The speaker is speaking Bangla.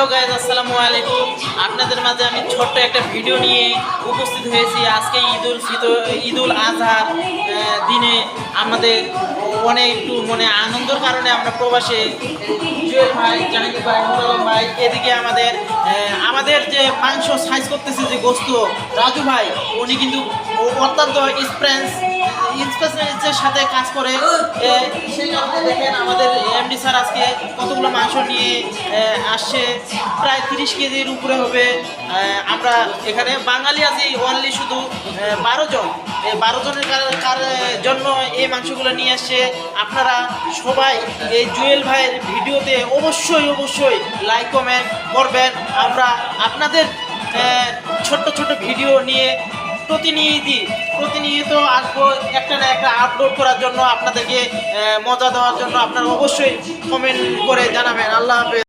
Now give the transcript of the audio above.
হ্যালো গাইজ, আসসালামু আলাইকুম। আপনাদের মাঝে আমি ছোট্ট একটা ভিডিও নিয়ে উপস্থিত হয়েছি। আজকে ঈদুল আজহার দিনে আমাদের অনেক একটু আনন্দের কারণে আমরা প্রবাসে জুয়েল ভাই, জাহাঙ্গীর ভাই, মুরালম ভাই, এদিকে আমাদের যে মাংস সাইজ করতেছে যে গোস্ত, রাজু ভাই উনি কিন্তু অত্যন্ত এক্সপ্রেসের সাথে কাজ করে। সেই কারণে দেখেন আমাদের এমডি স্যার আজকে কতগুলো মাংস নিয়ে আসছে, প্রায় 30 কেজির উপরে হবে। আমরা এখানে বাঙালি আছি অনলি শুধু 12 জন। এই 12 জনের জন্য এই মাংসগুলো নিয়ে আসছে। আপনারা সবাই এই জুয়েল ভাইয়ের ভিডিওতে অবশ্যই লাইক কমেন্ট করবেন। আমরা আপনাদের ছোট্ট ছোট্ট ভিডিও নিয়ে প্রতিনিয়ত আসবো, একটা না একটা আপলোড করার জন্য, আপনাদেরকে মজা দেওয়ার জন্য। আপনারা অবশ্যই কমেন্ট করে জানাবেন। আল্লাহ হাফেজ।